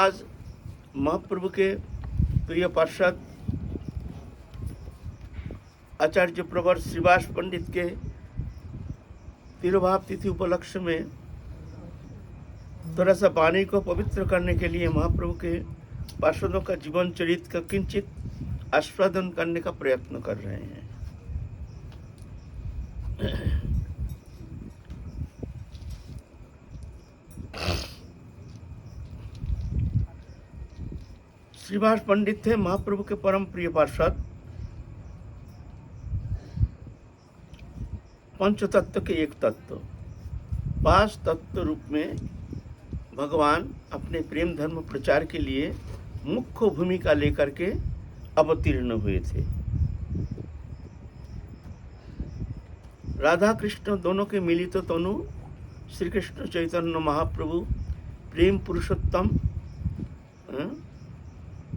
आज महाप्रभु के प्रिय पार्षद आचार्य प्रवर श्रीवास पंडित के तिरुभाव तिथि उपलक्ष्य में थोड़ा सा वाणी को पवित्र करने के लिए महाप्रभु के पार्षदों का जीवन चरित्र का किंचित आस्वादन करने का प्रयत्न कर रहे हैं। श्रीवास पंडित थे महाप्रभु के परम प्रिय पार्षद। पंच तत्व के एक तत्व, पांच तत्व रूप में भगवान अपने प्रेम धर्म प्रचार के लिए मुख्य भूमिका लेकर के अवतीर्ण हुए थे। राधा कृष्ण दोनों के मिलित तनु श्री कृष्ण चैतन्य महाप्रभु प्रेम पुरुषोत्तम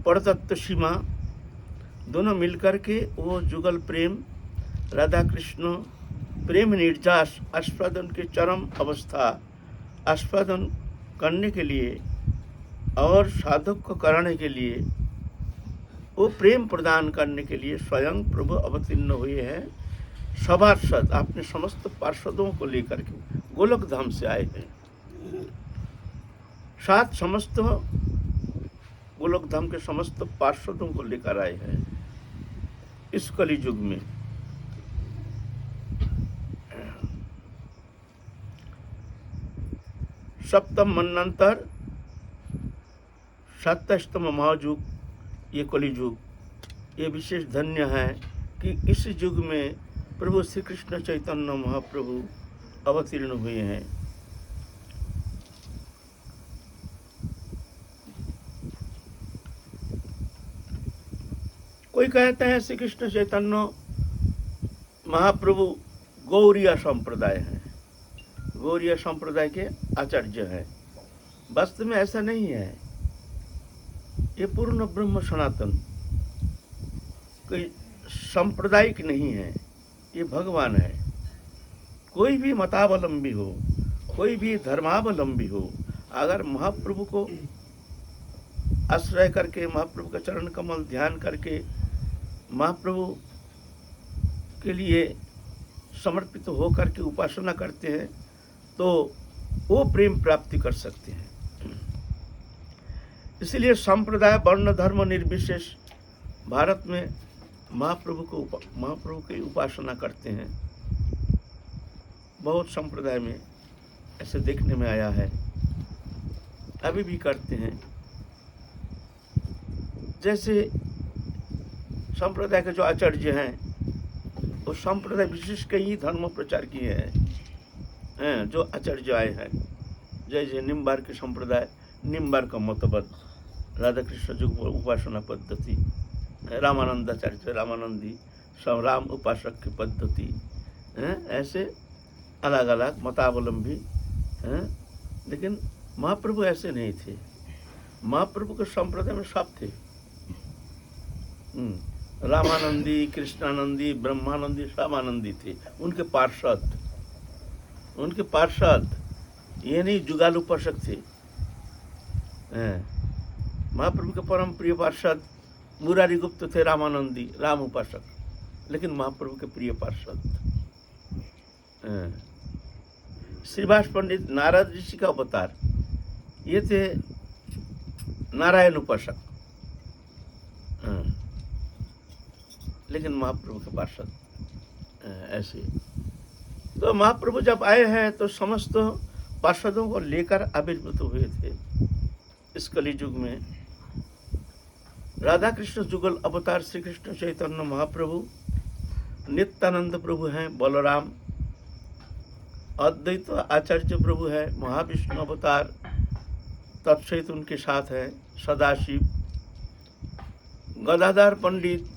परतत्व सीमा दोनों मिलकर के वो जुगल प्रेम राधा कृष्ण प्रेम निर्जास आस्वादन के चरम अवस्था आस्वादन करने के लिए और साधक को कराने के लिए वो प्रेम प्रदान करने के लिए स्वयं प्रभु अवतीर्ण हुए हैं। सभासद अपने समस्त पार्षदों को लेकर के गोलक धाम से आए हैं। साथ समस्त गोलक धाम के समस्त पार्षदों को लेकर आए हैं इस कली युग में। सप्तम मन्वंतर 27तम महायुग ये कली युग, ये विशेष धन्य है कि इस युग में प्रभु श्री कृष्ण चैतन्य महाप्रभु अवतीर्ण हुए हैं। कोई कहते हैं श्री कृष्ण चैतन्य महाप्रभु गौड़ीय संप्रदाय है, गौड़ीय संप्रदाय के आचार्य है। वास्तव में ऐसा नहीं है। ये पूर्ण ब्रह्म सनातन कोई सांप्रदायिक नहीं है, ये भगवान है। कोई भी मतावलंबी हो, कोई भी धर्मावलंबी हो, अगर महाप्रभु को आश्रय करके महाप्रभु का चरण कमल ध्यान करके महाप्रभु के लिए समर्पित हो करके उपासना करते हैं तो वो प्रेम प्राप्ति कर सकते हैं। इसलिए संप्रदाय वर्ण धर्म निर्विशेष भारत में महाप्रभु की उपासना करते हैं। बहुत संप्रदाय में ऐसे देखने में आया है, अभी भी करते हैं। जैसे संप्रदाय के जो आचार्य हैं वो संप्रदाय विशेष के ही धर्म प्रचार किए हैं। जो आचार्य आए हैं जैसे निम्बार के संप्रदाय, निम्बार का मतबद राधा कृष्ण जो उपासना पद्धति, रामानंदाचार्य रामानंदी सब राम उपासक की पद्धति, ऐसे अलग अलग मतावलंबी हैं। लेकिन महाप्रभु ऐसे नहीं थे। महाप्रभु के संप्रदाय में सब थे। रामानंदी, कृष्णानंदी, ब्रह्मानंदी सब आनंदी थे। उनके पार्षद ये नहीं जुगाल उपासक थे। महाप्रभु के परम प्रिय पार्षद मुरारी गुप्त थे, रामानंदी राम उपासक, लेकिन महाप्रभु के प्रिय पार्षद। श्रीवास पंडित नारद ऋषि का अवतार, ये थे नारायण उपासक, लेकिन महाप्रभु के पार्षद ऐसे। तो महाप्रभु जब आए हैं तो समस्त पार्षदों को लेकर आविर्भूत हुए थे इस कली युग में। राधा कृष्ण जुगल अवतार श्री कृष्ण चैतन्य महाप्रभु, नित्यानंद प्रभु हैं बलराम, अद्वैत आचार्य प्रभु है महाविष्णु अवतार, तत्सहित उनके साथ है सदाशिव। गदाधर पंडित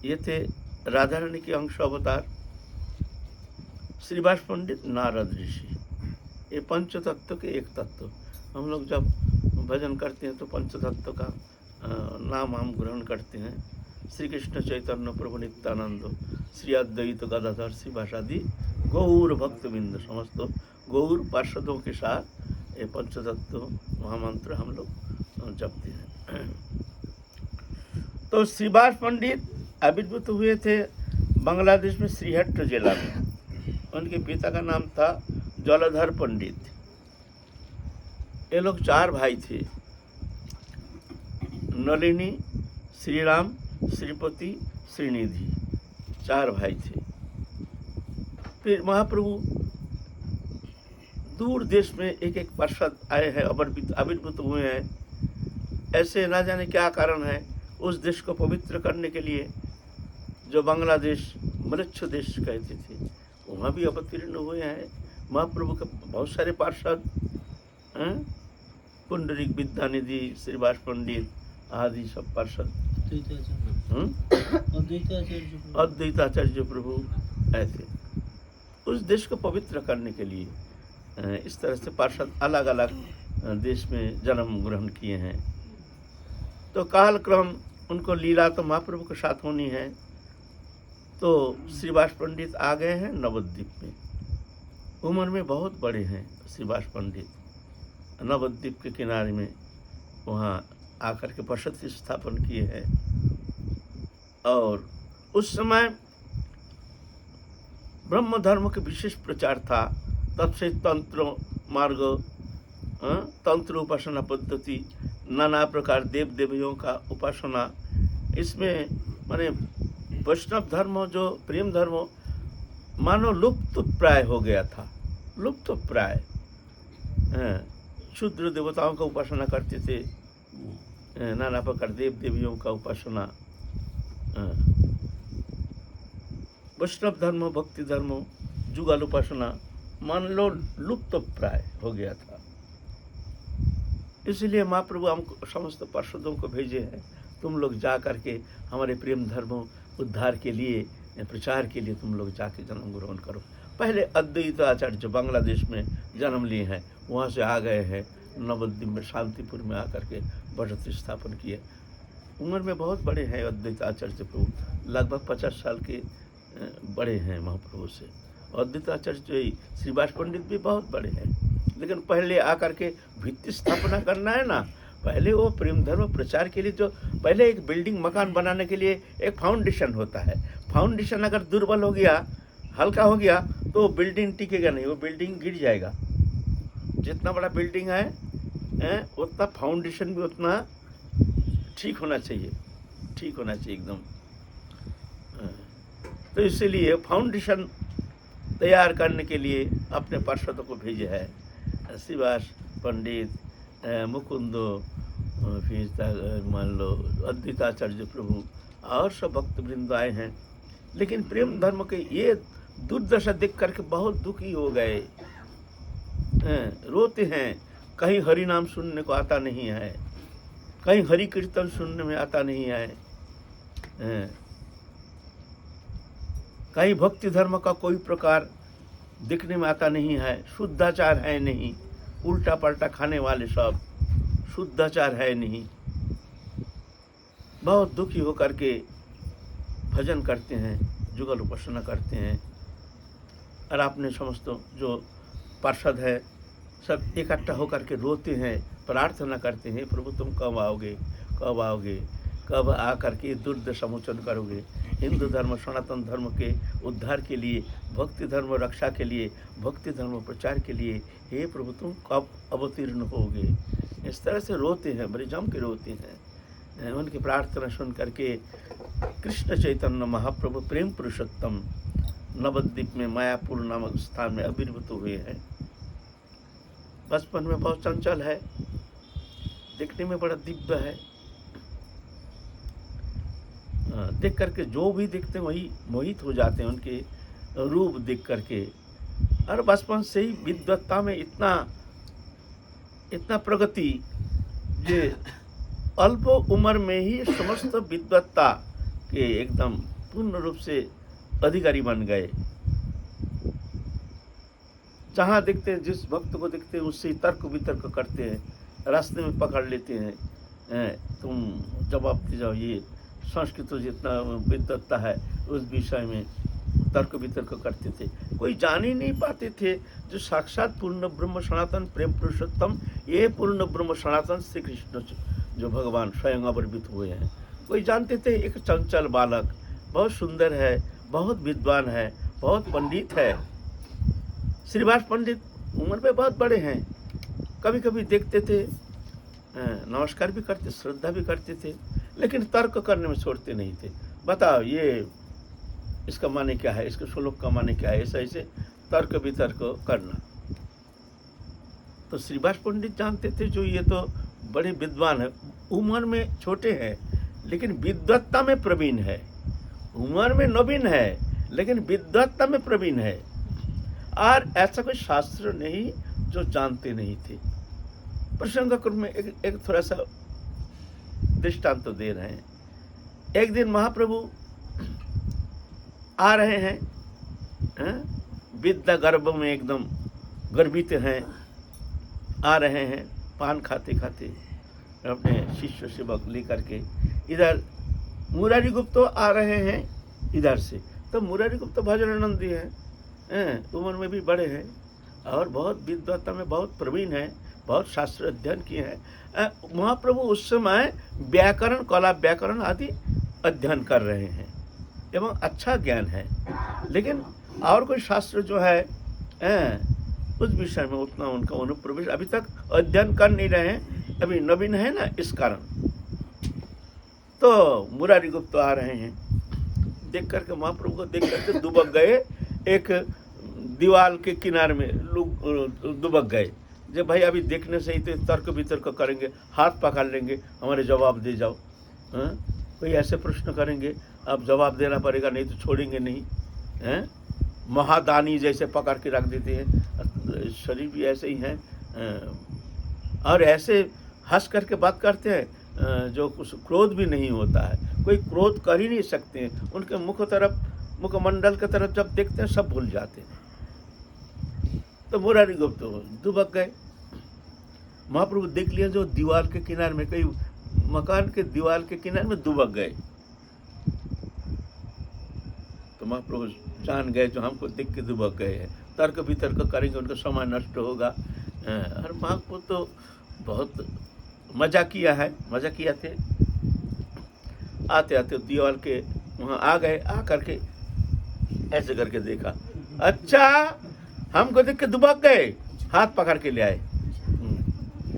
ये थे राधा रानी के अंश अवतार। श्रीवास पंडित नारद ऋषि, ये पंच तत्व के एक तत्व। हम लोग जब भजन करते हैं तो पंच तत्व का नाम हम ग्रहण करते हैं। श्री कृष्ण चैतन्य प्रभु नित्यानंद, श्री अद्वैत गदाधर श्रीवास आदि गौर भक्तबिंद समस्त गौर पार्षदों के साथ ये पंचतत्व महामंत्र हम लोग जपते हैं। तो श्रीवास पंडित आविर्भूत हुए थे बांग्लादेश में श्रीहट्ट जिला में। उनके पिता का नाम था जलधर पंडित। ये लोग 4 भाई थे, नलिनी, श्रीराम, श्रीपति, श्रीनिधि, 4 भाई थे। फिर महाप्रभु दूर देश में एक एक पार्षद आए हैं, आविर्भूत हुए हैं। ऐसे ना जाने क्या कारण है, उस देश को पवित्र करने के लिए जो बांग्लादेश मृच्छ देश कहते थे, वहाँ भी अवतीर्ण हुए हैं महाप्रभु के बहुत सारे पार्षद। पुंडरीक विद्यानिधि, श्रीवास पंडित आदि सब पार्षद। अद्वैताचार्य प्रभु ऐसे उस देश को पवित्र करने के लिए इस तरह से पार्षद अलग अलग देश में जन्म ग्रहण किए हैं। तो कालक्रम उनको लीला तो महाप्रभु के साथ होनी है। तो श्रीवास पंडित आ गए हैं नवद्वीप में। उम्र में बहुत बड़े हैं श्रीवास पंडित। नवद्वीप के किनारे में वहाँ आकर के बसति स्थापन किए हैं। और उस समय ब्रह्म धर्म के विशेष प्रचार था। तब से तंत्र मार्ग, तंत्र उपासना पद्धति, नाना प्रकार देव देवियों का उपासना, इसमें माने वैष्णव धर्म जो प्रेम धर्म मानो लुप्त प्राय हो गया था। लुप्त प्राय शूद्र देवताओं का उपासना करते थे, नाना प्रकार देव देवियों का उपासना। वैष्णव धर्म, भक्ति धर्म, जुगल उपासना मान लो लुप्त प्राय हो गया था। इसलिए महाप्रभु हमको समस्त पार्षदों को भेजे हैं, तुम लोग जा करके हमारे प्रेम धर्म उद्धार के लिए, प्रचार के लिए तुम लोग जाके जन्म ग्रहण करो। पहले अद्वैत आचार्य जो बांग्लादेश में जन्म लिए हैं, वहाँ से आ गए हैं नवद्वीप में, शांतिपुर में आकर के बसति स्थापन किए। उम्र में बहुत बड़े हैं अद्वैत आचार्य प्रभु, लगभग 50 साल के बड़े हैं महाप्रभु से। अद्वैत आचार्य जो श्रीवास पंडित भी बहुत बड़े हैं, लेकिन पहले आकर के भित्ति स्थापना करना है ना। पहले वो प्रेम धर्म प्रचार के लिए जो पहले एक बिल्डिंग मकान बनाने के लिए एक फाउंडेशन होता है। फाउंडेशन अगर दुर्बल हो गया, हल्का हो गया, तो बिल्डिंग टिकेगा नहीं, वो बिल्डिंग गिर जाएगा। जितना बड़ा बिल्डिंग है उतना फाउंडेशन भी उतना ठीक होना चाहिए, ठीक होना चाहिए एकदम। तो इसीलिए फाउंडेशन तैयार करने के लिए अपने पार्षदों को भेजे है। श्रीवास पंडित, मुकुंदो, फिर मान लो अद्वैताचार्य प्रभु और सब भक्त वृंद आए हैं। लेकिन प्रेम धर्म के ये दुर्दशा देख करके बहुत दुखी हो गए, रोते हैं। कहीं हरि नाम सुनने को आता नहीं है, कहीं हरि कीर्तन सुनने में आता नहीं है, कहीं भक्ति धर्म का कोई प्रकार दिखने में आता नहीं है। शुद्धाचार है नहीं, उल्टा पलटा खाने वाले सब, शुद्धाचार है नहीं। बहुत दुखी होकर के भजन करते हैं, जुगल उपासना करते हैं। और आपने समस्त जो पार्षद है सब इकट्ठा होकर के रोते हैं, प्रार्थना करते हैं, प्रभु तुम कब आओगे, कब आओगे, कब आकर के दुर्दशा मोचन करोगे। हिंदू धर्म सनातन धर्म के उद्धार के लिए, भक्ति धर्म रक्षा के लिए, भक्ति धर्म प्रचार के लिए हे प्रभु तुम कब अवतीर्ण होगे। इस तरह से रोते हैं, बड़े जम के रोते हैं। उनकी प्रार्थना सुन करके कृष्ण चैतन्य महाप्रभु प्रेम पुरुषोत्तम नवद्वीप में मायापुर नामक स्थान में आविर्भूत हुए हैं। बचपन में बहुत चंचल है, दिखने में बड़ा दिव्य है। देख करके जो भी दिखते हैं वही मोहित हो जाते हैं उनके रूप देख करके। और बचपन से ही विद्वत्ता में इतना प्रगति, जे अल्प उम्र में ही समस्त विद्वत्ता के एकदम पूर्ण रूप से अधिकारी बन गए। जहाँ देखते हैं, जिस भक्त को देखते हैं उससे तर्क वितर्क करते हैं, रास्ते में पकड़ लेते हैं, तुम जवाब दे जाओ। ये संस्कृत जितना विद्वत्ता है उस विषय में तर्क वितर्क करते थे। कोई जान ही नहीं पाते थे जो साक्षात पूर्ण ब्रह्म सनातन प्रेम पुरुषोत्तम, ये पूर्ण ब्रह्म सनातन श्री कृष्ण जो भगवान स्वयं अवतरित हुए हैं। कोई जानते थे एक चंचल बालक, बहुत सुंदर है, बहुत विद्वान है, बहुत पंडित है। श्रीवास पंडित उम्र में बहुत बड़े हैं, कभी कभी देखते थे, नमस्कार भी करते, श्रद्धा भी करते थे, लेकिन तर्क करने में छोड़ते नहीं थे। बताओ ये इसका माने क्या है, इसके श्लोक का माने क्या है, ऐसा ऐसे तर्क वितर्क करना। तो श्रीवास पंडित जानते थे जो ये तो बड़े विद्वान है, उम्र में छोटे हैं लेकिन विद्वत्ता में प्रवीण है, उम्र में नवीन है लेकिन विद्वत्ता में प्रवीण है। और ऐसा कोई शास्त्र नहीं जो जानते नहीं थे। प्रसंग क्रम में एक थोड़ा सा दृष्टांत तो दे रहे हैं। एक दिन महाप्रभु आ रहे हैं, विद्या गर्भ में एकदम गर्वित हैं, आ रहे हैं पान खाते खाते अपने शिष्य सेवक लेकर के। इधर मुरारी गुप्त आ रहे हैं इधर से। तो मुरारी गुप्त भजनानंदी हैं, उम्र में भी बड़े हैं और बहुत विद्वत्ता में बहुत प्रवीण हैं, बहुत शास्त्र अध्ययन किए हैं। महाप्रभु उस समय व्याकरण, कला व्याकरण आदि अध्ययन कर रहे हैं एवं अच्छा ज्ञान है, लेकिन और कोई शास्त्र जो है उस विषय में उतना उनका अनुप्रवेश अभी तक अध्ययन कर नहीं रहे हैं, अभी नवीन है ना, इस कारण। तो मुरारी गुप्त आ रहे हैं, देख करके महाप्रभु को देख करके दुबक गए, एक दीवार के किनारे में दुबक गए। जब भाई अभी देखने से ही तो तर्क वितर्क करेंगे, हाथ पकड़ लेंगे, हमारे जवाब दे जाओ, कोई ऐसे प्रश्न करेंगे, अब जवाब देना पड़ेगा, नहीं तो छोड़ेंगे नहीं, महादानी जैसे पकड़ के रख देते हैं। शरीर भी ऐसे ही हैं, और ऐसे हंस करके बात करते हैं जो कुछ क्रोध भी नहीं होता है, कोई क्रोध कर ही नहीं सकते हैं। उनके मुखमंडल की तरफ जब देखते हैं सब भूल जाते हैं। तो मुरारी गुप्त दुबक गए। महाप्रभु देख लिया जो दीवार के किनारे में, कई मकान के दीवार के किनारे में दुबक गए। तो महाप्रभु जान गए जो हमको देख के दुबक गए हैं, तर्क वितर्क करेंगे उनका समय नष्ट होगा। और महाप्रभु तो बहुत मजा किया है, मजा किया थे। आते आते दीवार के वहाँ आ गए, आ करके ऐसे करके देखा, अच्छा हमको देख के दुबक गए, हाथ पकड़ के ले आए।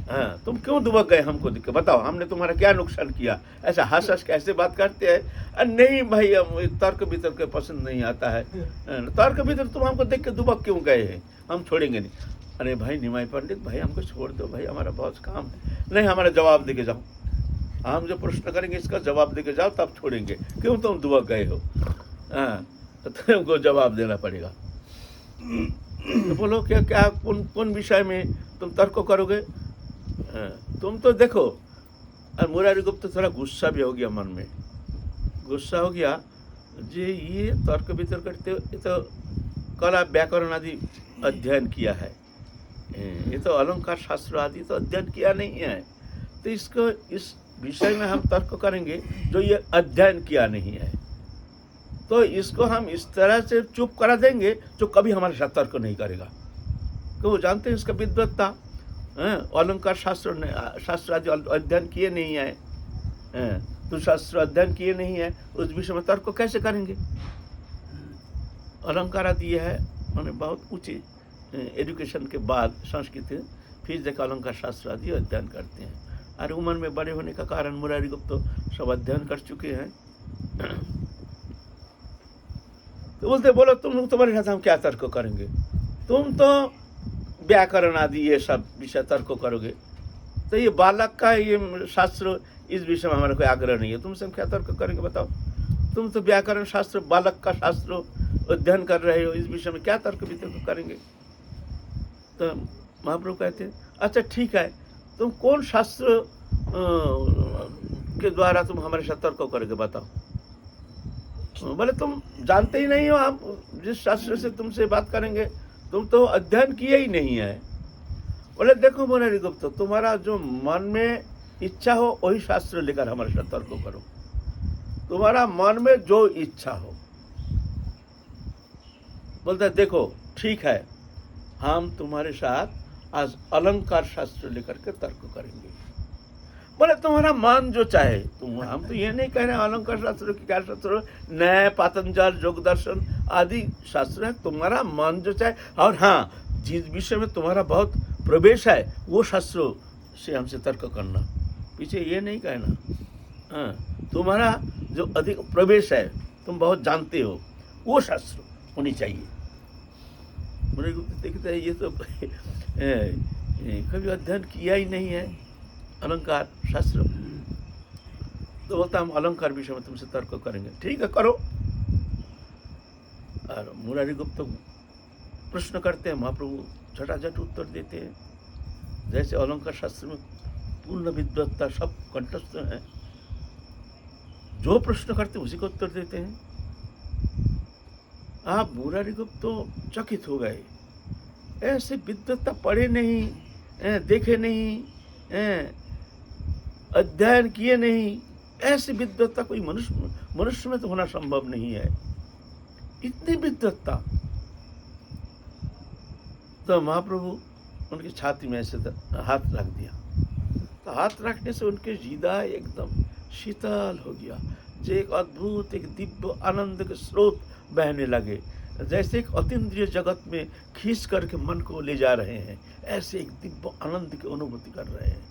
हाँ, तुम क्यों दुबक गए हमको देख के, बताओ हमने तुम्हारा क्या नुकसान किया। ऐसा हंस हंस के ऐसे बात करते हैं। नहीं भाई, हम तर्क वितर्क पसंद नहीं आता है, तर्क वितर्क तुम हमको देख के दुबक क्यों गए हैं, हम छोड़ेंगे नहीं। अरे भाई निमाई पंडित भाई, हमको छोड़ दो भाई, हमारा बहुत काम है। नहीं, हमारा जवाब दे के जाओ, हम जो प्रश्न करेंगे इसका जवाब दे के जाओ, तब छोड़ेंगे। क्यों तुम दुबक गए हो, हाँ तो तुमको जवाब देना पड़ेगा। तो बोलो क्या क्या कौन विषय में तुम तर्क करोगे, तुम तो देखो। और मुरारी गुप्त थोड़ा गुस्सा भी हो गया, मन में गुस्सा हो गया जी, ये तर्क वितर्क करते, ये तो कला व्याकरण आदि अध्ययन किया है, ये तो अलंकार शास्त्र आदि तो अध्ययन किया नहीं है। तो इसको इस विषय में हम तर्क करेंगे जो ये अध्ययन किया नहीं है, तो इसको हम इस तरह से चुप करा देंगे जो कभी हमारे साथ तर्क नहीं करेगा। तो वो जानते हैं इसका विद्वत्ता, अलंकार शास्त्र आदि अध्ययन किए नहीं है, तो शास्त्र अध्ययन किए नहीं है, उस विषय में तर्क कैसे करेंगे। अलंकार आदि ये है मैंने बहुत ऊंची एजुकेशन के बाद संस्कृत फिर देखा अलंकार शास्त्र आदि अध्ययन करते हैं। और उम्र में बड़े होने का कारण मुरारी गुप्त तो सब अध्ययन कर चुके हैं। तो बोलते बोलो तुम, तुम्हारे साथ हम क्या तर्क करेंगे, तुम तो व्याकरण आदि ये सब विषय तर्क करोगे, तो ये बालक का ये शास्त्र इस विषय में हमारा कोई आग्रह नहीं है, तुमसे हम क्या तर्क करेंगे बताओ। तुम तो व्याकरण शास्त्र बालक का शास्त्र अध्ययन कर रहे हो, इस विषय में क्या तर्क वितर्क करेंगे। तो महाप्रभु कहते हैं अच्छा ठीक है, तुम कौन शास्त्र के द्वारा तुम हमारे साथ तर्क करोगे बताओ। बोले तुम जानते ही नहीं हो, हम जिस शास्त्र से तुमसे बात करेंगे तुम तो अध्ययन किए ही नहीं है। बोले देखो मुरारी गुप्त, तुम्हारा जो मन में इच्छा हो वही शास्त्र लेकर हमारे साथ तर्क करो, तुम्हारा मन में जो इच्छा हो। बोलता है देखो ठीक है, हम तुम्हारे साथ आज अलंकार शास्त्र लेकर के तर्क करेंगे। बोले तुम्हारा मन जो चाहे तुम, हम तो ये नहीं कह रहे अलंकार शास्त्र की क्या शास्त्र, न्याय, पातंजल, योग दर्शन आदि शास्त्र है, तुम्हारा मन जो चाहे। और हाँ, जिस विषय में तुम्हारा बहुत प्रवेश है वो शास्त्रों से हमसे तर्क करना, पीछे ये नहीं कहना। हाँ, तुम्हारा जो अधिक प्रवेश है, तुम बहुत जानते हो, वो शास्त्र होनी चाहिए। मुझे देखता है ये तो कभी अध्ययन किया ही नहीं है अलंकार शास्त्र, तो बोलता हम अलंकार विषय में तुमसे तर्क करेंगे। ठीक है, करो। और मुरारी गुप्त प्रश्न करते हैं, महाप्रभु झटाझट उत्तर देते हैं। जैसे अलंकार शास्त्र में पूर्ण विद्वत्ता, सब कंठस्थ है, जो प्रश्न करते उसी को उत्तर देते हैं। आप मुरारी गुप्त तो चकित हो गए, ऐसे विद्वत्ता पढ़े नहीं, देखे नहीं, अध्ययन किए नहीं, ऐसी विद्वत्ता कोई मनुष्य में तो होना संभव नहीं है, इतनी विद्वत्ता। तो महाप्रभु उनकी छाती में ऐसे हाथ रख दिया, तो हाथ रखने से उनके हृदय एकदम शीतल हो गया, जो एक अद्भुत, एक दिव्य आनंद के स्रोत बहने लगे, जैसे एक अतीन्द्रिय जगत में खींच करके मन को ले जा रहे हैं, ऐसे एक दिव्य आनंद की अनुभूति कर रहे हैं।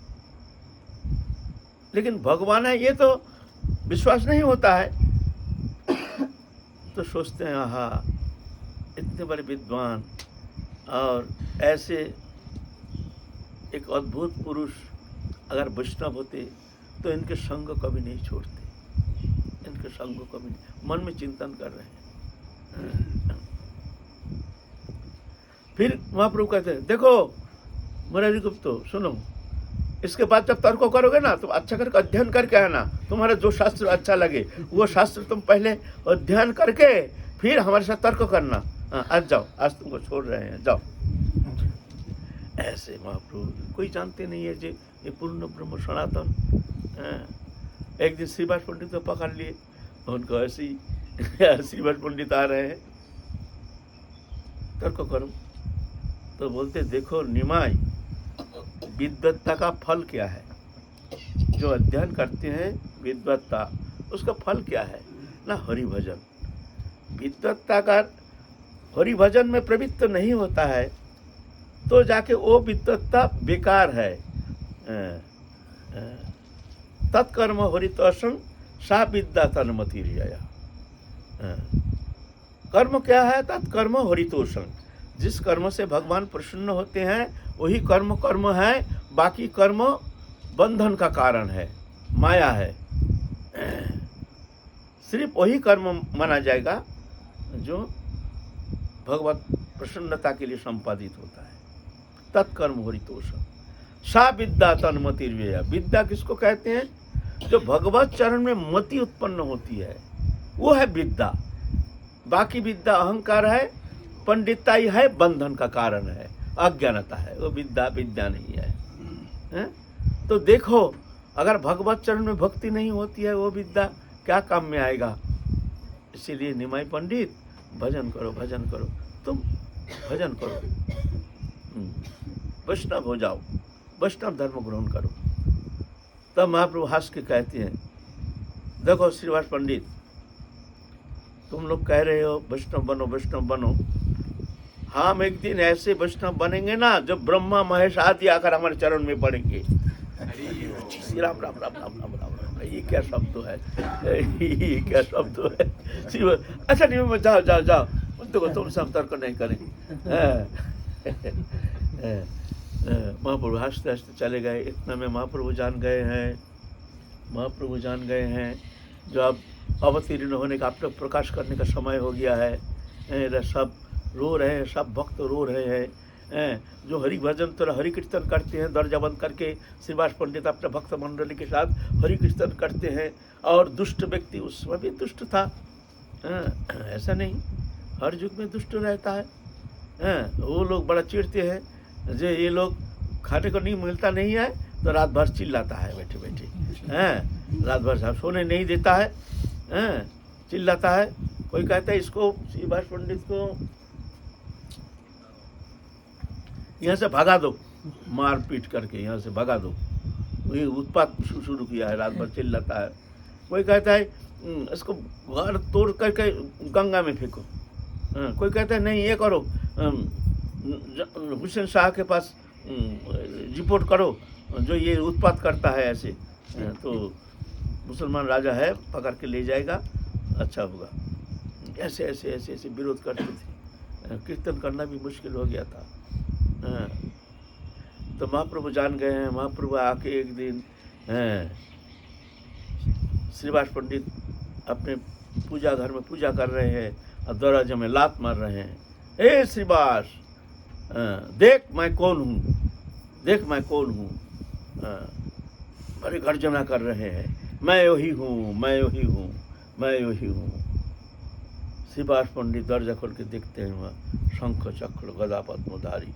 लेकिन भगवान है ये तो विश्वास नहीं होता है, तो सोचते हैं आहा, इतने बड़े विद्वान और ऐसे एक अद्भुत पुरुष अगर वैष्णव होते तो इनके संग कभी नहीं छोड़ते, इनके संग को कभी नहीं, मन में चिंतन कर रहे हैं। फिर महाप्रभु कहते हैं देखो मुरारी गुप्त सुनो, इसके बाद जब तर्क करोगे ना तो अच्छा करके अध्ययन करके आना, तुम्हारा जो शास्त्र अच्छा लगे वो शास्त्र तुम पहले अध्ययन करके फिर हमारे साथ तर्क करना। आज जाओ, आज तुमको छोड़ रहे हैं, जाओ। ऐसे महाप्रभु कोई जानते नहीं है जी, ये पूर्ण ब्रह्म सनातन। एक दिन श्रीवास पंडित को पकड़ लिए, उनको ऐसी श्रीवास पंडित आ रहे हैं, तर्क करो। तो बोलते देखो निमाई, विद्वत्ता का फल क्या है? जो अध्ययन करते हैं विद्वत्ता, उसका फल क्या है ना? हरि भजन। विद्वत्ता का हरि भजन में प्रवृत्त नहीं होता है तो जाके वो विद्वत्ता बेकार है। तत्कर्म हरितोषं सा विद्या तन्मति रिया। कर्म क्या है? तत्कर्म हरितोषं। जिस कर्म से भगवान प्रसन्न होते हैं वही कर्म कर्म है, बाकी कर्म बंधन का कारण है, माया है। सिर्फ वही कर्म माना जाएगा जो भगवत प्रसन्नता के लिए संपादित होता है। तत्कर्म हरितोषं सा विद्या तन्मति रिया। विद्या किसको कहते हैं? जो भगवत चरण में मति उत्पन्न होती है वो है विद्या। बाकी विद्या अहंकार है, पंडिताई है, बंधन का कारण है, अज्ञानता है, वो विद्या विद्या नहीं है। तो देखो अगर भगवत चरण में भक्ति नहीं होती है वो विद्या क्या काम में आएगा? इसीलिए निमाई पंडित भजन करो, भजन करो, तुम भजन करो, वैष्णव हो जाओ, वैष्णव धर्म ग्रहण करो। तब महाप्रभु हंस के कहते हैं देखो श्रीवास पंडित, तुम लोग कह रहे हो वैष्णव बनो, वैष्णव बनो, हम एक दिन ऐसे वैष्णव बनेंगे ना जो ब्रह्मा महेश आदि आकर हमारे चरण में पड़ेंगे। राम राम राम राम राम राम राम, ये क्या शब्द है, ये क्या शब्द है। अच्छा नहीं, जाओ जाओ जाओ, देखो तुम सब तर्क नहीं करेंगे। महाप्रभु हंसते हंसते चले गए। इतना में महाप्रभु जान गए हैं, महाप्रभु जान गए हैं जो अब अवतीर्ण होने का, आप प्रकाश करने का समय हो गया है। सब रो रहे हैं, सब भक्त रो रहे हैं। जो हरि भजन तो हरि कीर्तन करते हैं, दरजा बंद करके श्रीवास पंडित अपने भक्त मंडली के साथ हरि कीर्तन करते हैं। और दुष्ट व्यक्ति उस समय भी दुष्ट था, ऐसा नहीं, हर युग में दुष्ट रहता है। वो लोग बड़ा चिढ़ते हैं जो ये लोग खाने को नहीं मिलता नहीं है तो रात भर चिल्लाता है बैठे बैठे, रात भर सोने नहीं देता है, चिल्लाता है। कोई कहता है इसको श्रीवास पंडित को यहाँ से भगा दो, मार पीट करके यहाँ से भगा दो। वही उत्पात शुरू किया है, रात भर चिल्लाता है। कोई कहता है इसको घर तोड़ करके गंगा में फेंको, कोई कहता है नहीं ये करो, हुसैन शाह के पास रिपोर्ट करो, जो ये उत्पात करता है ऐसे, तो मुसलमान राजा है पकड़ के ले जाएगा, अच्छा होगा। ऐसे ऐसे ऐसे ऐसे विरोध करते थे। कीर्तन करना भी मुश्किल हो गया था। तो महाप्रभु जान गए हैं। महाप्रभु आके एक दिन श्रीवास पंडित अपने पूजा घर में पूजा कर रहे हैं और दरवाजे में लात मार रहे हैं। ए श्रीवास, देख मैं कौन हूँ, देख मैं कौन हूँ। बड़ी गर्जना कर रहे हैं, मैं वही हूँ, मैं वही हूँ, मैं वही हूँ। श्रीवास पंडित दरजा खोल के देखते हैं, वहाँ शंख चक्र गदा पद्मधारी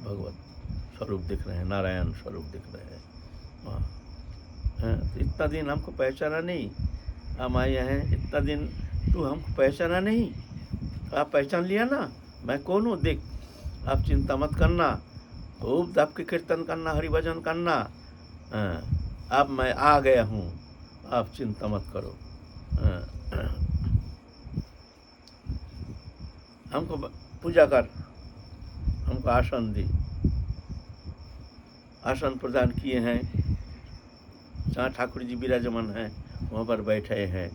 भगवत स्वरूप दिख रहे हैं, नारायण स्वरूप दिख रहे हैं वहाँ। तो इतना दिन हमको पहचाना नहीं, हम आए हैं, इतना दिन तू हमको पहचाना नहीं, आप पहचान लिया ना मैं कौन हूँ, देख आप चिंता मत करना, खूब दब के कीर्तन करना, हरि भजन करना, अब मैं आ गया हूँ, आप चिंता मत करो। हमको पूजा कर, हमको आसन दी, आसन प्रदान किए हैं। जहाँ ठाकुर जी विराजमान हैं वहाँ पर बैठे हैं,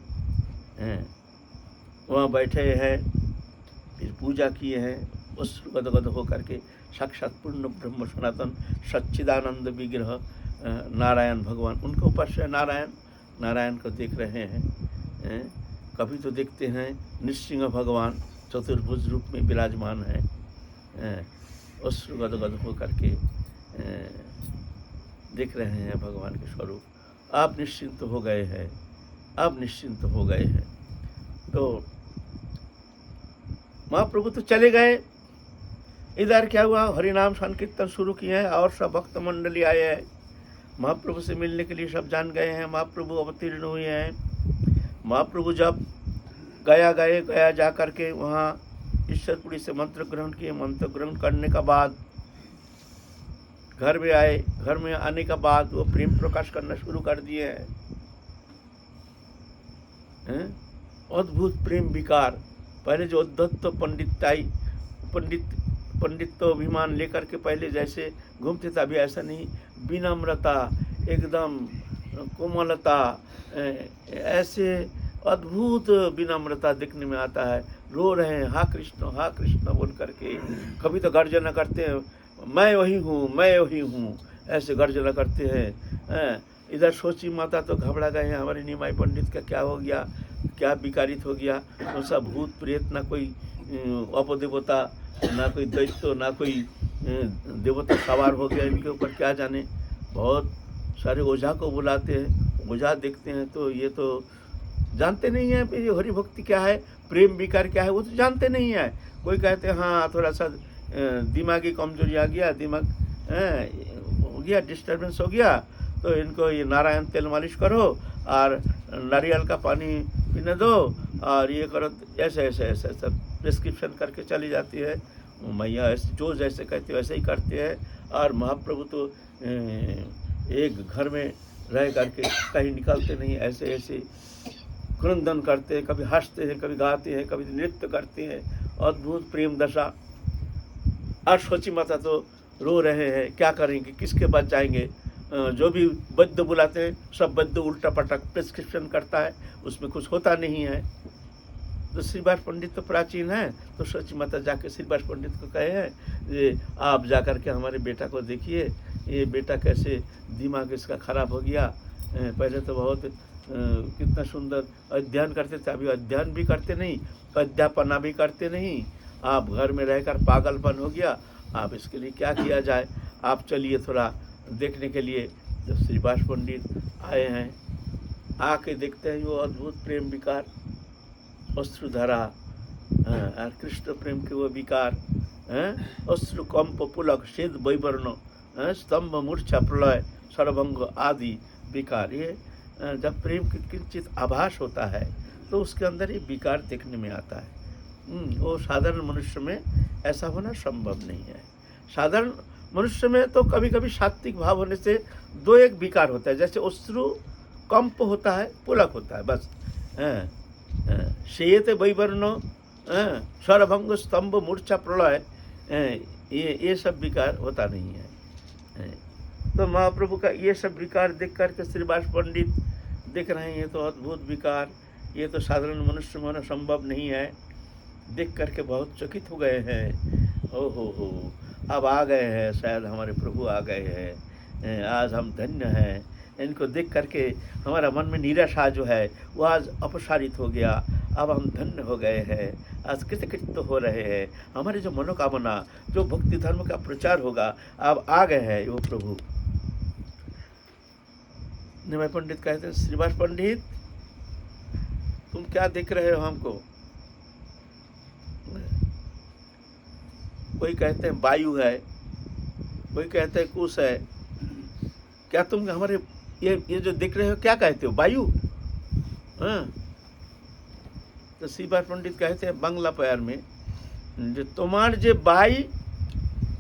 वहाँ बैठे हैं, फिर पूजा किए हैं। उस गदगद होकर के साक्षात पूर्ण ब्रह्म सनातन सच्चिदानंद विग्रह नारायण भगवान, उनके ऊपर से नारायण, नारायण को देख रहे हैं। कभी तो देखते हैं नृसिंह भगवान चतुर्भुज रूप में विराजमान है। उस गदगद होकर के देख रहे हैं भगवान के स्वरूप। आप निश्चिंत हो गए हैं, आप निश्चिंत हो गए हैं। तो महाप्रभु तो चले गए। इधर क्या हुआ, हरिनाम संकीर्तन शुरू किए हैं और सब भक्त मंडली आए हैं। महाप्रभु से मिलने के लिए सब जान गए हैं। महाप्रभु अवतीर्ण हुए हैं। महाप्रभु जब गया जा कर के वहाँ ईश्वरपुरी से मंत्र ग्रहण किए। मंत्र ग्रहण करने का बाद घर में आए। घर में आने का बाद वो प्रेम प्रकाश करना शुरू कर दिए हैं। अद्भुत प्रेम विकार। पहले जो उद्धत पंडित तो अभिमान लेकर के पहले जैसे घूमते थे, अभी ऐसा नहीं। विनम्रता, एकदम कोमलता, ऐसे अद्भुत विनम्रता देखने में आता है। रो रहे हैं हा कृष्ण बोल करके। कभी तो गर्जना करते हैं, मैं वही हूँ, मैं वही हूँ, ऐसे गर्जना करते हैं। इधर सोची माता तो घबरा गए हैं, हमारे निमाई पंडित का क्या हो गया, क्या विकारित हो गया। तो सब भूत प्रेत, ना कोई अपदेवता, ना कोई दैत्य, ना कोई देवता सवार हो गया इनके ऊपर, क्या जाने। बहुत सारे ओझा को बुलाते हैं। ओझा देखते हैं तो ये तो जानते नहीं है ये हरि भक्ति क्या है, प्रेम विकार क्या है, वो तो जानते नहीं है। कोई कहते हैं हाँ थोड़ा सा दिमागी कमजोरी आ गया, दिमाग हो गया, डिस्टर्बेंस हो गया, तो इनको ये नारायण तेल मालिश करो और नारियल का पानी पीने दो और ये करो। ऐसे ऐसे ऐसे सब प्रिस्क्रिप्शन करके चली जाती है मैया। जो जैसे कहते वैसे ही करते हैं। और महाप्रभु तो एक घर में रह करके कहीं निकलते नहीं, ऐसे ऐसे क्रंदन करते हैं, कभी हंसते हैं, कभी गाते हैं, कभी नृत्य करते हैं। अद्भुत प्रेम दशा। और सोची माता तो रो रहे हैं, क्या करेंगे, किसके पास जाएंगे। जो भी वैद्य बुलाते हैं सब वैद्य उल्टा पटक प्रिस्क्रिप्शन करता है, उसमें कुछ होता नहीं है। तो श्रीवास पंडित तो प्राचीन है, तो सोची माता जाके श्रीवास पंडित को कहे हैं ये आप जा कर के हमारे बेटा को देखिए, ये बेटा कैसे दिमाग इसका खराब हो गया। पहले तो बहुत कितना सुंदर अध्ययन करते थे, अभी अध्ययन भी करते नहीं, अध्यापना भी करते नहीं। आप घर में रहकर पागलपन हो गया। आप इसके लिए क्या किया जाए, आप चलिए थोड़ा देखने के लिए। जब श्रीवास पंडित आए हैं, आके देखते हैं वो अद्भुत प्रेम विकार, अश्रुधारा, कृष्ण प्रेम के वो विकार, अश्रु कंप पुलक सिद्ध वैवर्ण, स्तंभ मूर्छा प्रलय सर्वभंग आदि विकार। ये जब प्रेम की किंचित आभास होता है तो उसके अंदर ये विकार देखने में आता है। वो साधारण मनुष्य में ऐसा होना संभव नहीं है। साधारण मनुष्य में तो कभी कभी सात्विक भाव होने से दो एक विकार होता है, जैसे अश्रु कंप होता है, पुलक होता है, बस। शेयते वैवर्ण, स्वरभंग, स्तंभ, मूर्छा, प्रलय, ये सब विकार होता नहीं है। तो महाप्रभु का ये सब विकार देख करके श्रीवास पंडित देख रहे हैं, ये तो अद्भुत विकार, ये तो साधारण मनुष्य में होना संभव नहीं है। देख करके बहुत चकित हो गए हैं। हो, अब आ गए हैं, शायद हमारे प्रभु आ गए हैं, आज हम धन्य हैं। इनको देख करके हमारा मन में निराशा जो है वो आज अपसारित हो गया। अब हम धन्य हो गए हैं, आज कृतकृत्य हो रहे हैं। हमारे जो मनोकामना, जो भक्ति धर्म का प्रचार होगा, अब आ गए हैं वो प्रभु। निमाई पंडित कहते हैं, श्रीवास पंडित तुम क्या देख रहे हो हमको? कोई कहते हैं वायु है, कोई कहते हैं कुश है, क्या तुम हमारे ये जो देख रहे हो क्या कहते हो, वायु? हाँ। तो श्रीवास पंडित कहते हैं बांग्ला प्यार में, जो तुम्हार जे बाई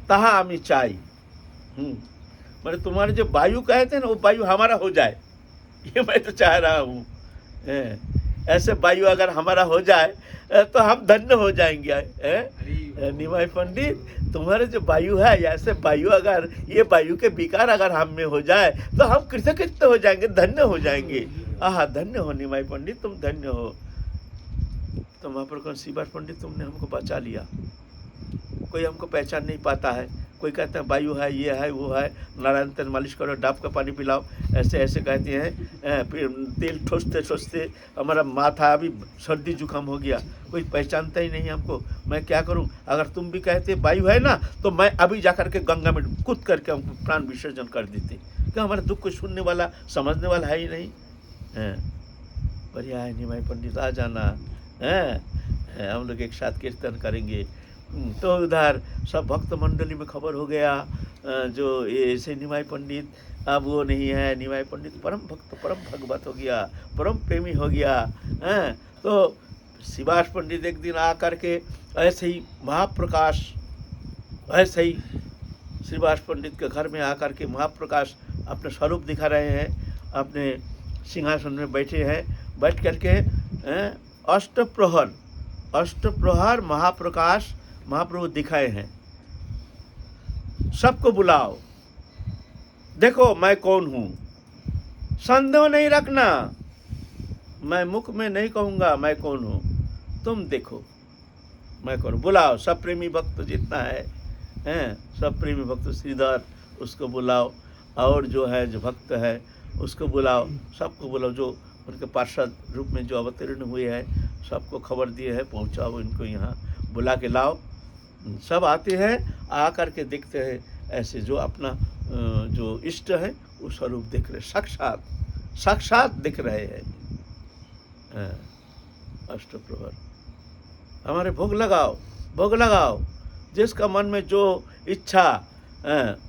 तहा आमी चाई। मतलब तुम्हारे जो वायु कहते हैं ना, वो वायु हमारा हो जाए, ये मैं तो चाह रहा हूँ। ऐसे वायु अगर हमारा हो जाए तो हम धन्य हो जाएंगे। निमाई पंडित, तुम्हारे जो वायु है, ऐसे वायु अगर, ये वायु के विकार अगर हम में हो जाए तो हम कृतकृत्य हो जाएंगे, धन्य हो जाएंगे। आहा, धन्य हो निमाई पंडित, तुम धन्य हो। तो महाप्रभु श्रीवास पंडित, तुमने हमको बचा लिया। कोई हमको पहचान नहीं पाता है, कोई कहता है वायु है, ये है, वो है, नारायण तेल मालिश करो, डाब का पानी पिलाओ, ऐसे ऐसे कहते हैं। फिर तेल ठोसते ठोसते हमारा माथा अभी सर्दी जुकाम हो गया, कोई पहचानता ही नहीं हमको। मैं क्या करूं? अगर तुम भी कहते वायु है ना, तो मैं अभी जाकर के गंगा में कूद करके हमको प्राण विसर्जन कर देते। क्या हमारे दुख को सुनने वाला, समझने वाला है ही नहीं। बढ़िया है निमाई पंडित, आ जाना, हम लोग एक साथ कीर्तन करेंगे। तो उधर सब भक्त मंडली में खबर हो गया, जो ये ऐसे निमाई पंडित अब वो नहीं है। निमाई पंडित परम भक्त, परम भगवत हो गया, परम प्रेमी हो गया। तो श्रीवास पंडित एक दिन आ करके ऐसे ही महाप्रकाश, ऐसे ही श्रीवास पंडित के घर में आकर के महाप्रकाश अपने स्वरूप दिखा रहे हैं। अपने सिंहासन में बैठे हैं, बैठ करके अष्टप्रहर महाप्रकाश महाप्रभु दिखाए हैं। सबको बुलाओ, देखो मैं कौन हूँ, संदेह नहीं रखना, मैं मुख में नहीं कहूँगा मैं कौन हूँ, तुम देखो मैं कौन। बुलाओ सब प्रेमी भक्त जितना है, सब प्रेमी भक्त, श्रीधर उसको बुलाओ, और जो है जो भक्त है उसको बुलाओ, सबको बुलाओ। जो उनके पार्षद रूप में जो अवतीर्ण हुए हैं सबको खबर दिए है, पहुँचाओ इनको, यहाँ बुला के लाओ। सब आते हैं, आ कर के देखते हैं, ऐसे जो अपना जो इष्ट है वो स्वरूप देख रहे, साक्षात दिख रहे हैं। अष्टप्रहर हमारे भोग लगाओ, जिसका मन में जो इच्छा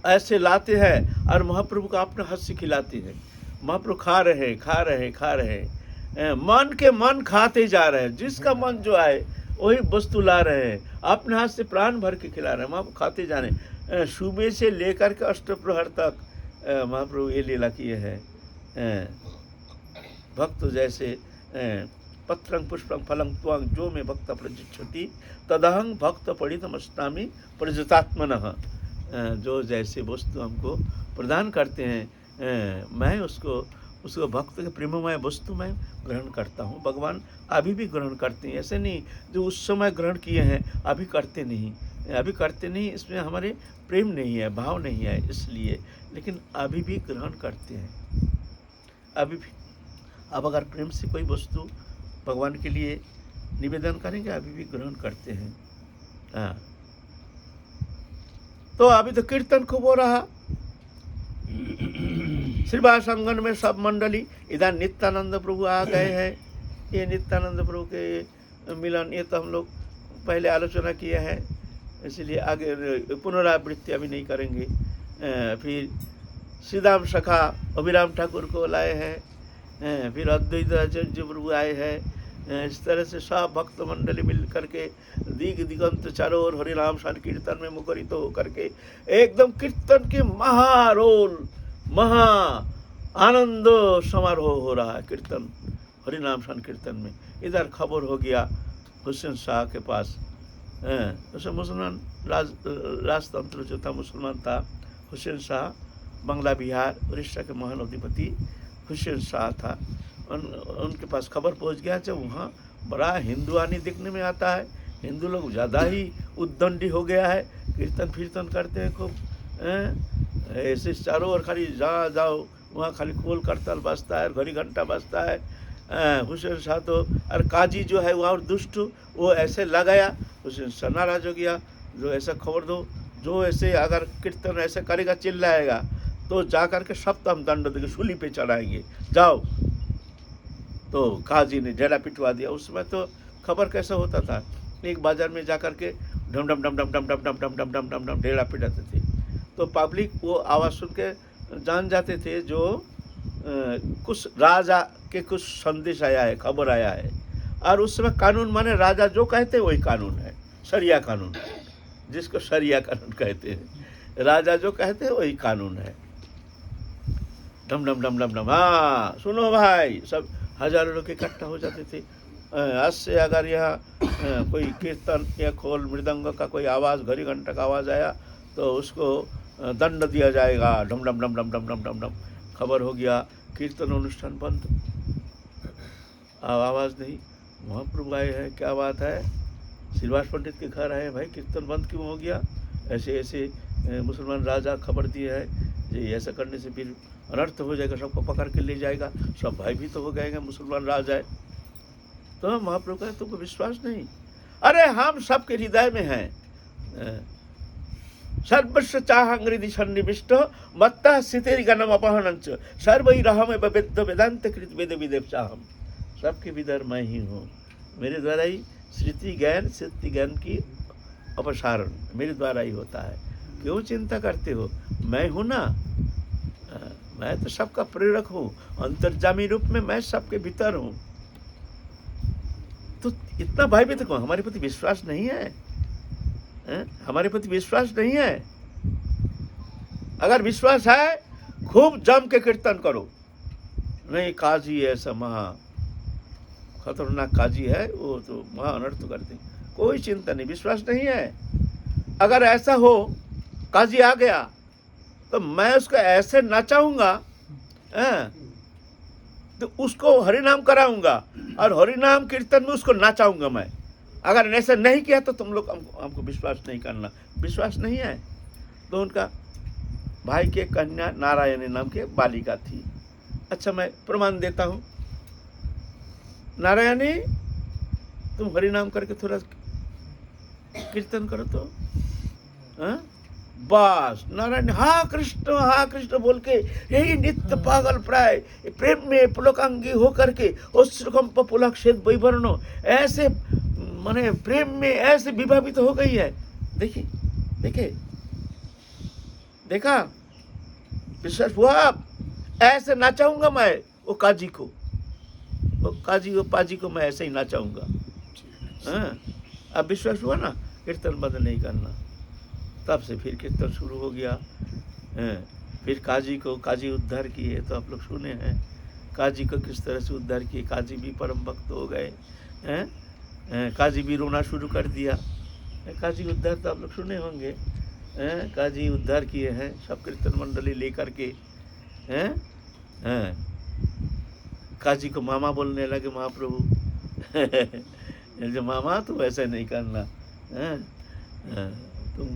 ऐसे लाते हैं, और महाप्रभु का अपने हाथ से खिलाते हैं। महाप्रभु खा रहे मन के मन खाते जा रहे हैं, जिसका मन जो आए वही वस्तु ला रहे हैं, अपने हाथ से प्राण भर के खिला रहे हैं, महाप्रभु खाते जा रहे हैं। सुबह से लेकर के अष्टप्रहर तक महाप्रभु ये लीला किए हैं। भक्त जैसे पत्रं पुष्पं फलं त्वं जो में भक्त प्रजिच्छति तदहं भक्त पढ़ितमस्तामि प्रजतात्मनः। जो जैसे वस्तु हमको प्रदान करते हैं, मैं उसको भक्त के प्रेममय वस्तु में ग्रहण करता हूँ। भगवान अभी भी ग्रहण करते हैं, ऐसे नहीं जो उस समय ग्रहण किए हैं अभी करते नहीं, इसमें हमारे प्रेम नहीं है, भाव नहीं है इसलिए, लेकिन अभी भी ग्रहण करते हैं, अभी भी। अब अगर प्रेम से कोई वस्तु भगवान के लिए निवेदन करेंगे, अभी भी ग्रहण करते हैं। हाँ, तो अभी तो कीर्तन खूब हो रहा, श्रीवास आंगन में सब मंडली। इधर नित्यानंद प्रभु आ गए हैं। ये नित्यानंद प्रभु के मिलन, ये तो हम लोग पहले आलोचना किए हैं, इसलिए आगे पुनरावृत्ति अभी नहीं करेंगे। फिर श्रीदाम सखा अभिराम ठाकुर को लाए हैं, फिर अद्वैत आचार्य प्रभु आए हैं, इस तरह से सब भक्त मंडली मिल करके दिग दिगंत चारों ओर हरिनाम संकीर्तन में मुखरित तो होकर के एकदम कीर्तन के महारोल महा आनंद समारोह हो रहा है कीर्तन हरिनाम संकीर्तन में। इधर खबर हो गया हुसैन शाह के पास, उसे मुसलमान राजतंत्र जो था मुसलमान था, हुसैन शाह बंगला बिहार उड़ीसा के महान अधिपति हुसैन शाह था। उनके पास खबर पहुंच गया जब वहाँ बड़ा हिंदुआनी दिखने में आता है, हिंदू लोग ज़्यादा ही उद्दंडी हो गया है, कीर्तन फीर्तन करते हैं खूब, ऐसे चारों ओर खाली जहाँ जाओ वहाँ खाली खोल करताल बजता है, घड़ी घंटा बजता है। हुसैन शाह तो और काजी जो है वह और दुष्ट, वो ऐसे लगाया, हुसैन शाह नाराज हो गया, जो ऐसा खबर दो, जो ऐसे अगर कीर्तन ऐसे करेगा चिल्लाएगा तो जा कर के सप्तम दंड देके सूली पे चढ़ाएंगे, जाओ। तो काजी ने डेरा पिटवा दिया। उस समय तो खबर कैसा होता था, एक बाजार में जा कर के डम डम डम डम डम डम डम डम डम डम डम डम डेरा पिटाते थे, तो पब्लिक वो आवाज़ सुन के जान जाते थे जो कुछ राजा के कुछ संदेश आया है, खबर आया है। और उस समय कानून माने राजा जो कहते वही कानून है, शरिया कानून, जिसको शरिया कानून कहते हैं। राजा जो कहते हैं वही कानून है। डम डम डम डम डम, हाँ सुनो भाई, सब हजारों लोग इकट्ठा हो जाते थे। आज से अगर यहाँ कोई कीर्तन या खोल मृदंग का कोई आवाज़, घड़ी घंटा का आवाज़ आया तो उसको दंड दिया जाएगा। डम डम डम डम डम डम डम डम, खबर हो गया, कीर्तन अनुष्ठान बंद, अब आवाज़ नहीं। महाप्रभु आए हैं, क्या बात है, श्रीवास पंडित के घर आए भाई, कीर्तन बंद क्यों हो गया? ऐसे ऐसे मुसलमान राजा खबर दिए है, ये ऐसा करने से फिर अनर्थ हो जाएगा, सबको पकड़ के ले जाएगा, सब भयभीत तो हो गए मुसलमान राजा है। तो महाप्रभु का तुमको विश्वास नहीं? अरे हम सबके हृदय में हैं। सर्वस्व चाहंग्रिधि सन्निविष्ट मत्ता स्थिति गणम अपहनंच सर्वई रहम वेद वेदांत कृत वेद विदेव चाहम। सबके विदर मैं ही हूँ, मेरे द्वारा ही स्मृति ज्ञान सिद्धि ज्ञान की अपसारण मेरे द्वारा ही होता है। क्यों चिंता करते हो, मैं हूँ ना, मैं तो सबका प्रेरक हूँ, अंतर्जामी रूप में मैं सबके भीतर हूँ। तो इतना भयभीत क्यों? हमारे प्रति विश्वास नहीं है, हमारे प्रति विश्वास नहीं है। अगर विश्वास है खूब जम के कीर्तन करो। नहीं, काजी ऐसा महा खतरनाक काजी है, वो तो महा अनर्थ कर दे, कोई चिंता नहीं, विश्वास नहीं है। अगर ऐसा हो काजी आ गया तो मैं उसको ऐसे नचाऊंगा, तो उसको हरिनाम कराऊंगा और हरिनाम कीर्तन में उसको नचाऊंगा मैं। अगर ऐसा नहीं किया तो तुम लोग हमको विश्वास नहीं करना। विश्वास नहीं है तो उनका भाई के कन्या नारायणी नाम के बालिका थी। अच्छा, मैं प्रमाण देता हूँ। नारायणी, तुम हरिनाम करके थोड़ा कीर्तन करो तो। बस नारायण हाँ कृष्ण बोल के यही नित्य पागल प्राय प्रेम में पुलकांगी होकर के अश्रुकंप पुलक्षेद वैवर्ण ऐसे माने प्रेम में ऐसे विभावित हो गई है। देखिए देखा, विश्वास हुआ? आप ऐसे नाचाऊंगा मैं वो काजी को, वो पाजी को मैं ऐसे ही नाचाऊंगा। अब विश्वास हुआ ना, कीर्तन बंद नहीं करना। तब से फिर कीर्तन शुरू हो गया। फिर काजी उद्धार किए, तो आप लोग सुने हैं काजी को किस तरह से उद्धार किए। काजी भी परम भक्त हो गए, काजी भी रोना शुरू कर दिया। काजी उद्धार तो आप लोग सुने होंगे, काजी उद्धार किए हैं सब कीर्तन मंडली लेकर के। काजी को मामा बोलने लगे महाप्रभु। जो मामा तुम ऐसे नहीं करना, तुम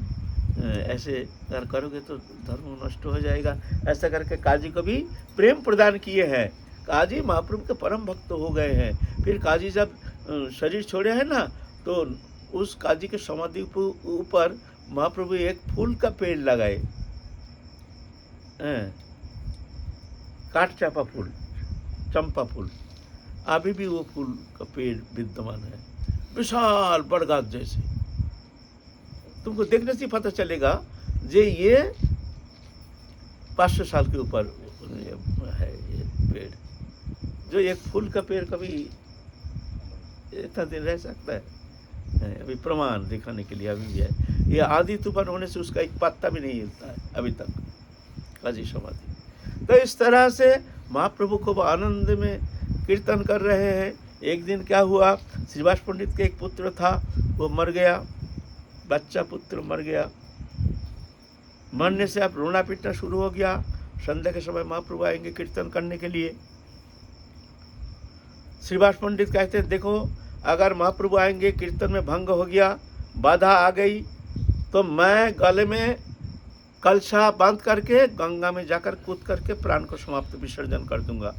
ऐसे अगर करोगे तो धर्म नष्ट हो जाएगा। ऐसा करके काजी को भी प्रेम प्रदान किए हैं। काजी महाप्रभु के परम भक्त हो गए हैं। फिर काजी जब शरीर छोड़े हैं ना, तो उस काजी के समाधि ऊपर महाप्रभु एक फूल का पेड़ लगाए, काठ चापा फूल, चंपा फूल। अभी भी वो फूल का पेड़ विद्यमान है, विशाल बरगद जैसे। तुमको देखने से पता चलेगा जे ये 500 साल के ऊपर है ये पेड़। जो एक फूल का पेड़ कभी इतना दिन रह सकता है? अभी प्रमाण दिखाने के लिए अभी भी है। ये आदि तूफान होने से उसका एक पत्ता भी नहीं हिलता है अभी तक, काजी समाधि। तो इस तरह से महाप्रभु खूब आनंद में कीर्तन कर रहे हैं। एक दिन क्या हुआ, श्रीवास पंडित के एक पुत्र था, वो मर गया, बच्चा पुत्र मर गया। मरने से अब रोना पीटना शुरू हो गया। संध्या के समय महाप्रभु आएंगे कीर्तन करने के लिए। श्रीवास पंडित कहते हैं, देखो अगर महाप्रभु आएंगे, कीर्तन में भंग हो गया, बाधा आ गई, तो मैं गले में कलशा बांध करके गंगा में जाकर कूद करके प्राण को समाप्त विसर्जन कर दूंगा।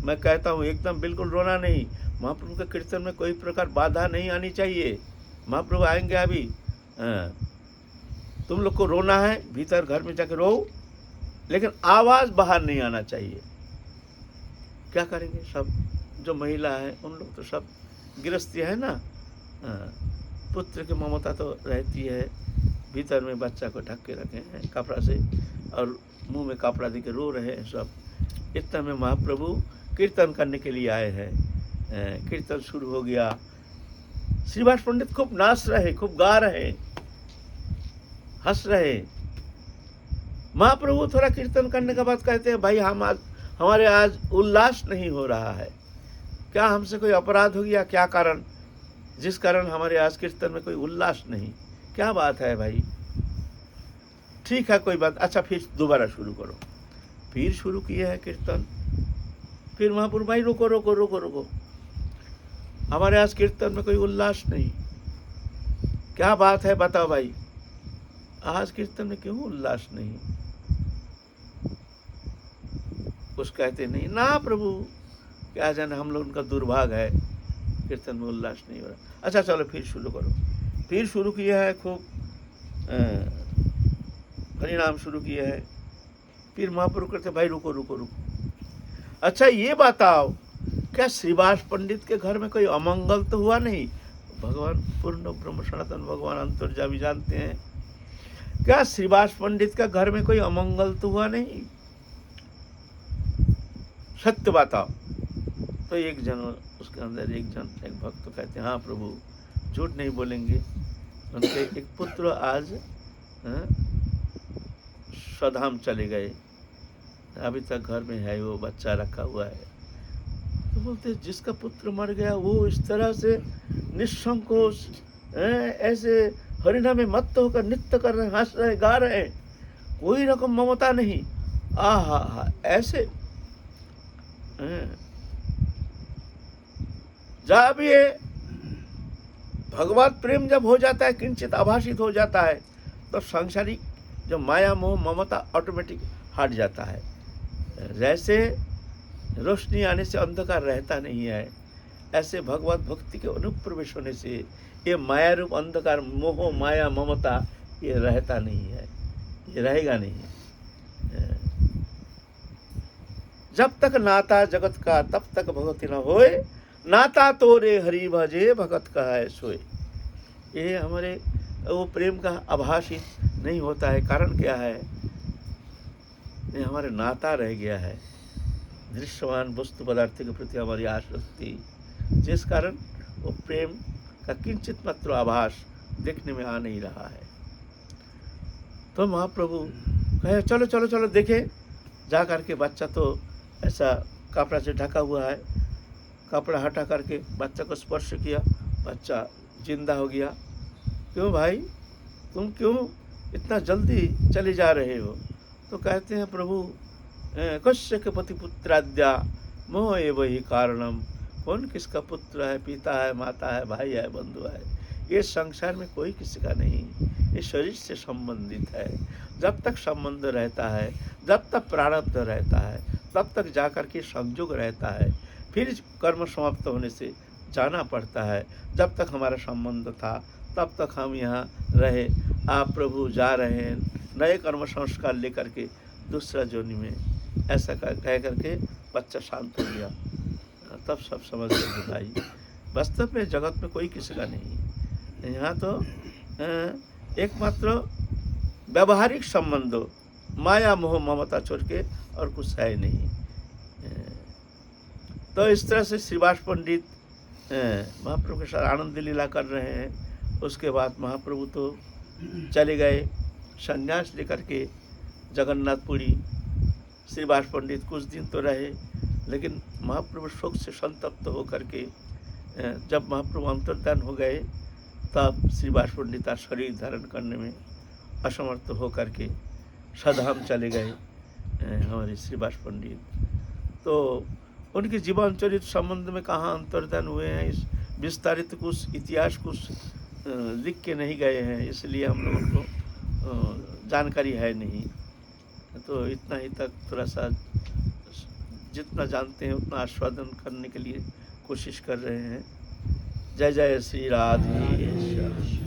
मैं कहता हूँ एकदम बिल्कुल रोना नहीं। महाप्रभु के कीर्तन में कोई प्रकार बाधा नहीं आनी चाहिए। महाप्रभु आएंगे अभी, तुम लोग को रोना है, भीतर घर में जाकर रो, लेकिन आवाज़ बाहर नहीं आना चाहिए। क्या करेंगे सब जो महिला है, उन लोग तो सब गृहस्थी है ना, पुत्र की ममता तो रहती है, भीतर में बच्चा को ढक के रखे हैं कपड़ा से और मुंह में कपड़ा दे के रो रहे हैं सब। इतना में महाप्रभु कीर्तन करने के लिए आए हैं। कीर्तन शुरू हो गया। श्रीवास पंडित खूब नाच रहे, खूब गा रहे, हंस रहे। महाप्रभु थोड़ा कीर्तन करने के बाद कहते हैं, भाई हमारे आज उल्लास नहीं हो रहा है। क्या हमसे कोई अपराध हो गया? क्या कारण, जिस कारण हमारे आज कीर्तन में कोई उल्लास नहीं? क्या बात है भाई? ठीक है, कोई बात, अच्छा फिर दोबारा शुरू करो। फिर शुरू किए हैं कीर्तन। फिर महाप्रभु, भाई रुको रुको रुको रुको, हमारे आज कीर्तन में कोई उल्लास नहीं। क्या बात है, बताओ भाई, आज कीर्तन में क्यों उल्लास नहीं? कुछ कहते नहीं ना प्रभु, क्या जाने हम लोग उनका दुर्भाग्य है, कीर्तन में उल्लास नहीं हो रहा। अच्छा चलो फिर शुरू करो। फिर शुरू किया है, खूब हरिनाम शुरू किया है। फिर महाप्रभु कहते, भाई रुको रुको रुको, अच्छा ये बताओ, क्या श्रीवास पंडित के घर में कोई अमंगल तो हुआ नहीं? भगवान पूर्ण ब्रह्म सनातन भगवान अंतर्यामी जानते हैं, क्या श्रीवास पंडित का घर में कोई अमंगल तो हुआ नहीं? सत्य बताओ। तो एक जन, उसके अंदर एक भक्त तो कहते हैं, हाँ प्रभु झूठ नहीं बोलेंगे, उनके एक पुत्र आज स्वधाम चले गए, अभी तक घर में है, वो बच्चा रखा हुआ है। तो बोलते जिसका पुत्र मर गया वो इस तरह से निसंकोच ऐसे हरिनाम में मत्त होकर नृत्य कर रहे, हंस रहे, गा रहे, कोई रकम ममता नहीं। आहा, ऐसे जब ये भगवत प्रेम जब हो जाता है, किंचित आभाषित हो जाता है, तो सांसारिक जो माया मोह ममता ऑटोमेटिक हट जाता है। जैसे रोशनी आने से अंधकार रहता नहीं है, ऐसे भगवत भक्ति के अनुप्रवेश होने से ये माया रूप अंधकार, मोह माया ममता, ये रहता नहीं है, ये रहेगा नहीं। जब तक नाता जगत का तब तक भगवती न होए, नाता तोरे हरि भजे भगत कहाय सोए। ये हमारे वो प्रेम का आभाषित नहीं होता है। कारण क्या है? ये हमारे नाता रह गया है, दृश्यमान वस्तु पदार्थ के प्रति हमारी आसक्ति, जिस कारण वो प्रेम का किंचित मात्र आभास देखने में आ नहीं रहा है। तो महाप्रभु कहे चलो चलो चलो देखे, जा करके बच्चा तो ऐसा कपड़ा से ढका हुआ है, कपड़ा हटा करके बच्चा को स्पर्श किया, बच्चा जिंदा हो गया। क्यों भाई, तुम क्यों इतना जल्दी चले जा रहे हो? तो कहते हैं प्रभु, कश्य के पति पुत्राद्या मोह एव ही कारणम। कौन किसका पुत्र है, पिता है, माता है, भाई है, बंधु है, ये संसार में कोई किसी का नहीं, ये शरीर से संबंधित है। जब तक संबंध रहता है, जब तक प्रारब्ध रहता है, तब तक जाकर के संयोग रहता है। फिर कर्म समाप्त होने से जाना पड़ता है। जब तक हमारा संबंध था तब तक हम यहाँ रहे। आप प्रभु जा रहे हैं नए कर्म संस्कार लेकर के दूसरा जोनि में, ऐसा कह करके बच्चा शांत हो गया। तब सब समझ गए भाई वास्तव में जगत में कोई किसी का नहीं, यहाँ तो एकमात्र व्यवहारिक संबंधों, माया मोह ममता छोड़ के और कुछ है नहीं। तो इस तरह से श्रीवास पंडित महाप्रभु के साथ आनंद लीला कर रहे हैं। उसके बाद महाप्रभु तो चले गए संन्यास लेकर के जगन्नाथपुरी। श्रीवास पंडित कुछ दिन तो रहे, लेकिन महाप्रभु शोक से संतप्त होकर के जब महाप्रभु अंतर्धान हो गए तब श्रीवास पंडित शरीर धारण करने में असमर्थ होकर के सधाम चले गए हमारे श्रीवास पंडित। तो उनके जीवन चरित्र संबंध में कहाँ अंतर्धान हुए हैं, इस विस्तारित कुछ इतिहास कुछ लिख के नहीं गए हैं, इसलिए हम लोगों को जानकारी है नहीं। तो इतना ही तक थोड़ा सा जितना जानते हैं उतना आस्वादन करने के लिए कोशिश कर रहे हैं। जय जय श्री राधे।